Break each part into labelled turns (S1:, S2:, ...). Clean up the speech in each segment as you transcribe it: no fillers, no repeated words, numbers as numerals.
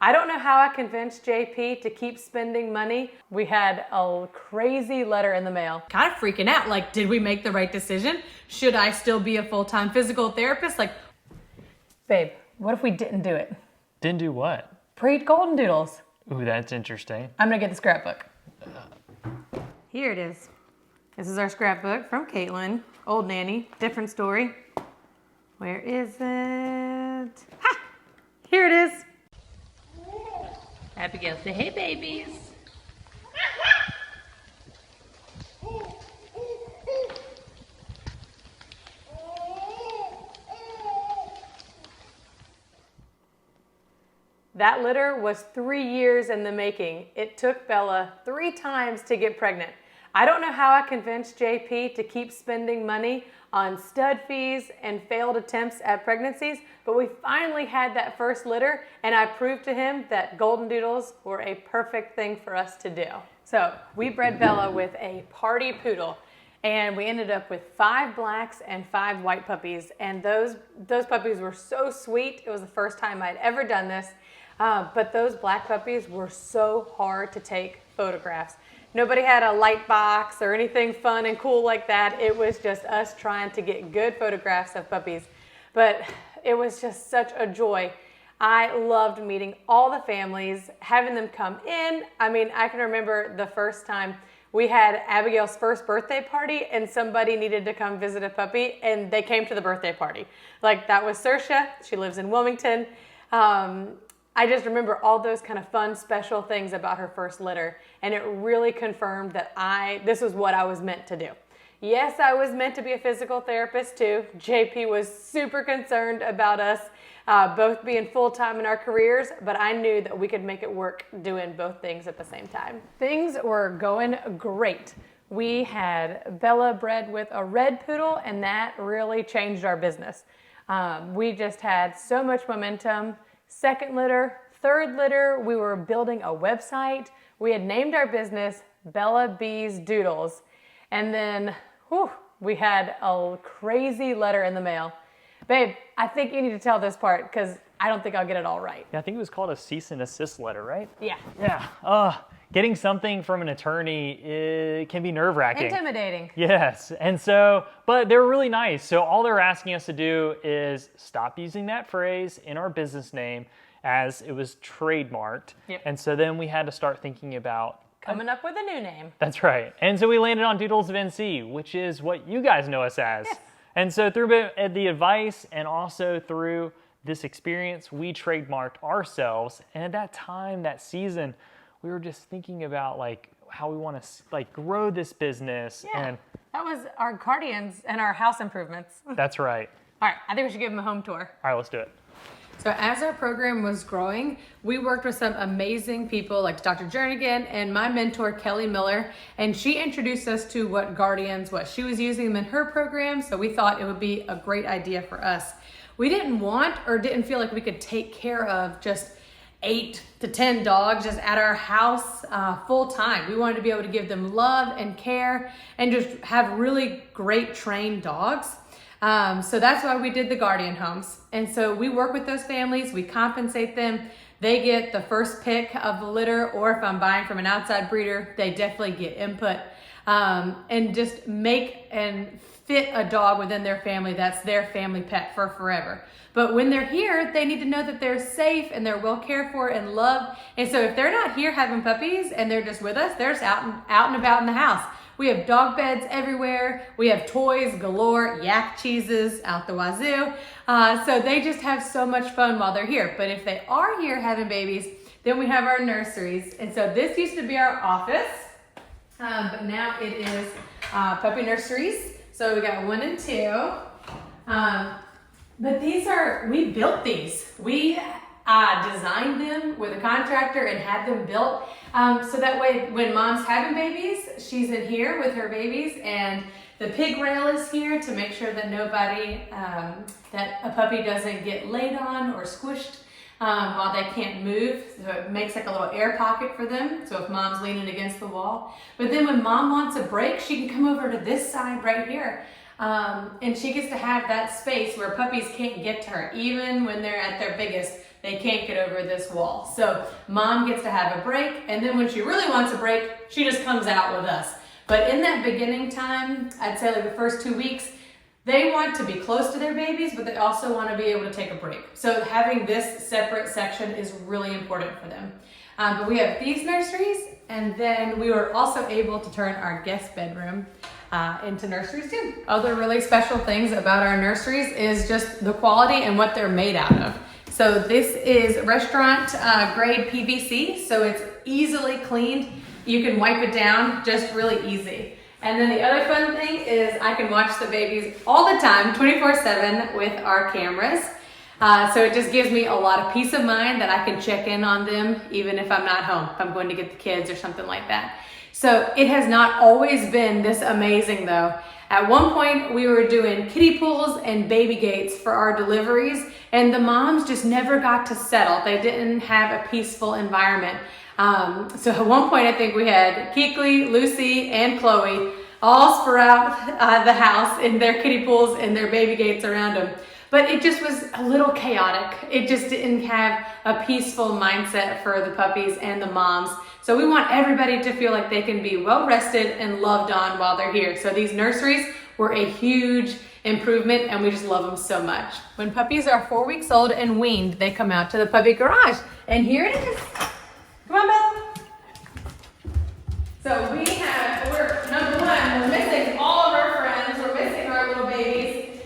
S1: I don't know how I convinced JP to keep spending money. We had a crazy letter in the mail. Kind of freaking out, like, did we make the right decision? Should I still be a full-time physical therapist? Like, babe, what if we didn't do it?
S2: Didn't do what?
S1: Breed golden doodles.
S2: Ooh, that's interesting.
S1: I'm gonna get the scrapbook. Here it is. This is our scrapbook from Caitlin, old nanny, different story. Where is it? Ha! Here it is. Abigail, say hey, babies. That litter was 3 years in the making. It took Bella 3 times to get pregnant. I don't know how I convinced JP to keep spending money on stud fees and failed attempts at pregnancies, but we finally had that first litter, and I proved to him that golden doodles were a perfect thing for us to do. So we bred Bella with a party poodle, and we ended up with 5 blacks and 5 white puppies, and those puppies were so sweet. It was the first time I'd ever done this, but those black puppies were so hard to take photographs. Nobody had a light box or anything fun and cool like that. It was just us trying to get good photographs of puppies. But it was just such a joy. I loved meeting all the families, having them come in. I mean, I can remember the first time we had Abigail's first birthday party and somebody needed to come visit a puppy and they came to the birthday party. Like, that was Saoirse. She lives in Wilmington. I just remember all those kind of fun, special things about her first litter, and it really confirmed that this was what I was meant to do. Yes, I was meant to be a physical therapist too. JP was super concerned about us both being full-time in our careers, but I knew that we could make it work doing both things at the same time. Things were going great. We had Bella bred with a red poodle, and that really changed our business. We just had so much momentum. Second litter, third litter, we were building a website. We had named our business Bella Bees Doodles. And then, we had a crazy letter in the mail. Babe, I think you need to tell this part because I don't think I'll get it all right.
S2: Yeah, I think it was called a cease and desist letter, right?
S1: Yeah.
S2: Yeah. Getting something from an attorney can be nerve-wracking.
S1: Intimidating.
S2: Yes. And so, but they're really nice. So all they're asking us to do is stop using that phrase in our business name as it was trademarked.
S1: Yep.
S2: And so then we had to start thinking about
S1: coming up with a new name.
S2: That's right. And so we landed on Doodles of NC, which is what you guys know us as. Yes. And so through the advice and also through this experience, we trademarked ourselves. And at that time, that season, we were just thinking about like how we want to like grow this business.
S1: Yeah,
S2: and
S1: that was our guardians and our house improvements.
S2: That's right.
S1: All right, I think we should give them a home tour.
S2: All right, let's do it.
S1: So as our program was growing, we worked with some amazing people like Dr. Jernigan and my mentor, Kelly Miller, and she introduced us to what she was using them in her program, so we thought it would be a great idea for us. We didn't want or didn't feel like we could take care of just 8 to 10 dogs just at our house full time. We wanted to be able to give them love and care and just have really great trained dogs. So that's why we did the guardian homes. And so we work with those families, we compensate them. They get the first pick of the litter, or if I'm buying from an outside breeder, they definitely get input. And just make and fit a dog within their family that's their family pet for forever. But when they're here, they need to know that they're safe and they're well cared for and loved. And so if they're not here having puppies and they're just with us, they're just out and about in the house. We have dog beds everywhere. We have toys galore, yak cheeses out the wazoo. So they just have so much fun while they're here. But if they are here having babies, then we have our nurseries. And so this used to be our office, but now it is puppy nurseries. So we got 1 and 2. But we built these. We designed them with a contractor and had them built. So that way when mom's having babies, she's in here with her babies, and the pig rail is here to make sure that that a puppy doesn't get laid on or squished while they can't move. So it makes like a little air pocket for them. So if mom's leaning against the wall. But then when mom wants a break, she can come over to this side right here. And she gets to have that space where puppies can't get to her, even when they're at their biggest. they can't get over this wall. So mom gets to have a break, and then when she really wants a break, she just comes out with us. But in that beginning time, I'd say like the first 2 weeks, they want to be close to their babies, but they also want to be able to take a break. So having this separate section is really important for them. But we have these nurseries, and then we were also able to turn our guest bedroom into nurseries too. Other really special things about our nurseries is just the quality and what they're made out of. So this is restaurant grade PVC, so it's easily cleaned. You can wipe it down just really easy. And then the other fun thing is I can watch the babies all the time, 24/7 with our cameras. So it just gives me a lot of peace of mind that I can check in on them even if I'm not home, if I'm going to get the kids or something like that. So it has not always been this amazing though. At one point we were doing kiddie pools and baby gates for our deliveries, and the moms just never got to settle. They didn't have a peaceful environment. So at one point I think we had Keekly, Lucy, and Chloe all sprout the house in their kiddie pools and their baby gates around them. But it just was a little chaotic. It just didn't have a peaceful mindset for the puppies and the moms. So we want everybody to feel like they can be well rested and loved on while they're here. So these nurseries were a huge improvement, and we just love them so much. When puppies are 4 weeks old and weaned, they come out to the puppy garage. And here it is. Come on, Bella. So we're number one, we're missing all of our friends. We're missing our little babies.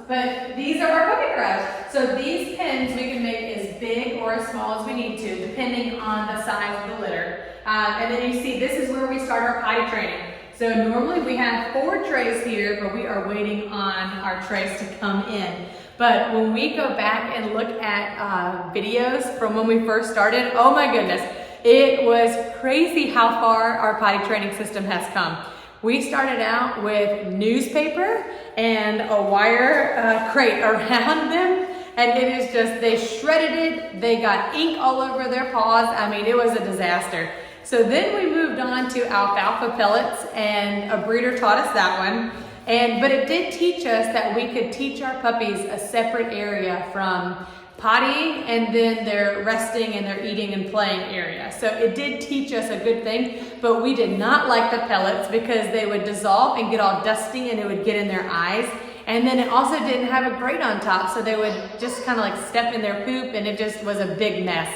S1: But these are our puppy garage. So these pens we can make as big or as small as we need to, depending on the size of the litter. And then you see, this is where we start our potty training. So normally we have 4 trays here, but we are waiting on our trays to come in. But when we go back and look at videos from when we first started, oh my goodness, it was crazy how far our potty training system has come. We started out with newspaper and a wire crate around them, and it is just, they shredded it, they got ink all over their paws. I mean, it was a disaster. So then we moved on to alfalfa pellets, and a breeder taught us that one. But it did teach us that we could teach our puppies a separate area from potty and then their resting and their eating and playing area. So it did teach us a good thing, but we did not like the pellets because they would dissolve and get all dusty and it would get in their eyes. And then it also didn't have a grate on top, so they would just kind of like step in their poop, and it just was a big mess.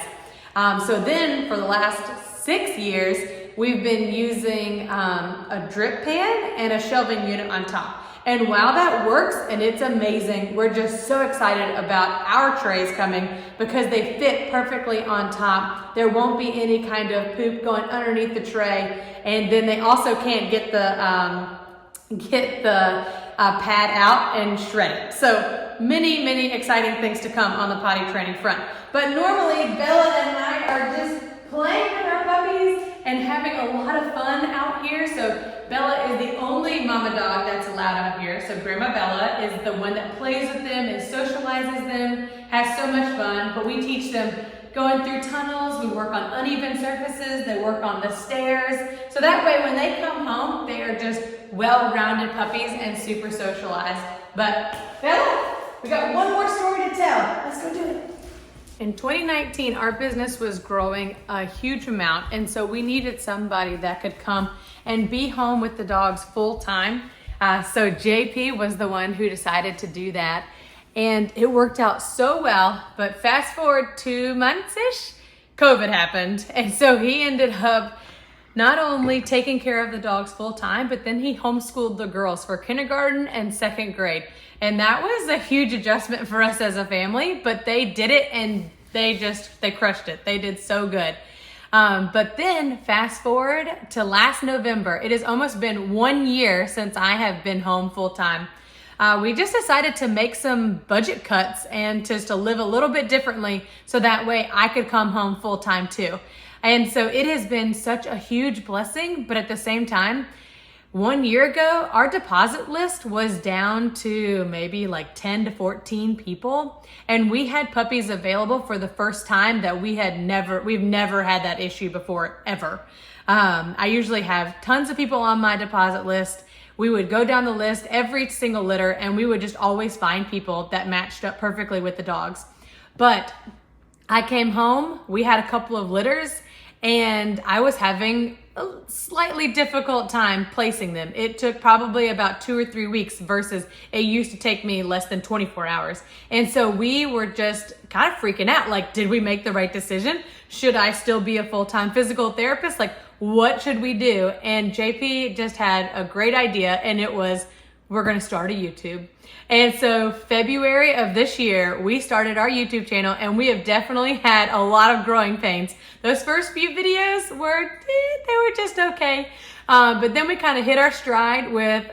S1: So then for the last 6 years, we've been using a drip pan and a shelving unit on top. And while that works and it's amazing, we're just so excited about our trays coming because they fit perfectly on top. There won't be any kind of poop going underneath the tray, and then they also can't get the pad out and shred it. So many exciting things to come on the potty training front. But normally Bella and I are just playing with our puppies and having a lot of fun out here. So Bella is the only mama dog that's allowed out here. So Grandma Bella is the one that plays with them and socializes them, has so much fun. But we teach them going through tunnels, we work on uneven surfaces, they work on the stairs. So that way when they come home, they are just well-rounded puppies and super socialized. But Bella, we got one more story to tell. Let's go do it. In 2019, our business was growing a huge amount, and so we needed somebody that could come and be home with the dogs full time. So JP was the one who decided to do that, and it worked out so well. But fast forward 2 months-ish, COVID happened, and so he ended up not only taking care of the dogs full time, but then he homeschooled the girls for kindergarten and 2nd grade. And that was a huge adjustment for us as a family, but they did it and they crushed it. They did so good. But then fast forward to last November, it has almost been 1 year since I have been home full time. We just decided to make some budget cuts and just to live a little bit differently so that way I could come home full time too. And so it has been such a huge blessing, but at the same time, 1 year ago, our deposit list was down to maybe like 10 to 14 people. And we had puppies available for the first time that we've never had that issue before, ever. I usually have tons of people on my deposit list. We would go down the list every single litter, and we would just always find people that matched up perfectly with the dogs. But I came home, we had a couple of litters, and I was having a slightly difficult time placing them. It took probably about 2 or 3 weeks versus it used to take me less than 24 hours. And so we were just kind of freaking out. Like, did we make the right decision? Should I still be a full-time physical therapist? Like, what should we do? And JP just had a great idea, and it was, we're gonna start a YouTube. And so February of this year, we started our YouTube channel, and we have definitely had a lot of growing pains. Those first few videos were, they were just okay. But then we kind of hit our stride with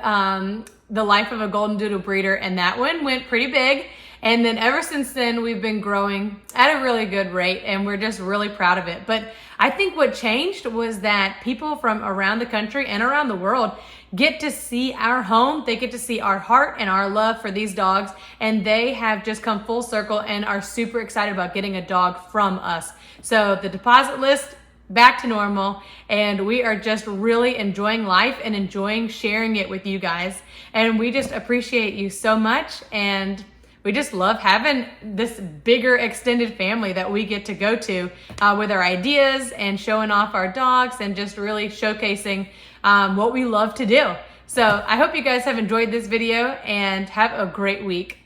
S1: the life of a golden doodle breeder, and that one went pretty big. And then ever since then, we've been growing at a really good rate, and we're just really proud of it. But I think what changed was that people from around the country and around the world get to see our home. They get to see our heart and our love for these dogs, and they have just come full circle and are super excited about getting a dog from us. So the deposit list, back to normal, and we are just really enjoying life and enjoying sharing it with you guys. And we just appreciate you so much, and we just love having this bigger extended family that we get to go to with our ideas and showing off our dogs and just really showcasing what we love to do. So I hope you guys have enjoyed this video and have a great week.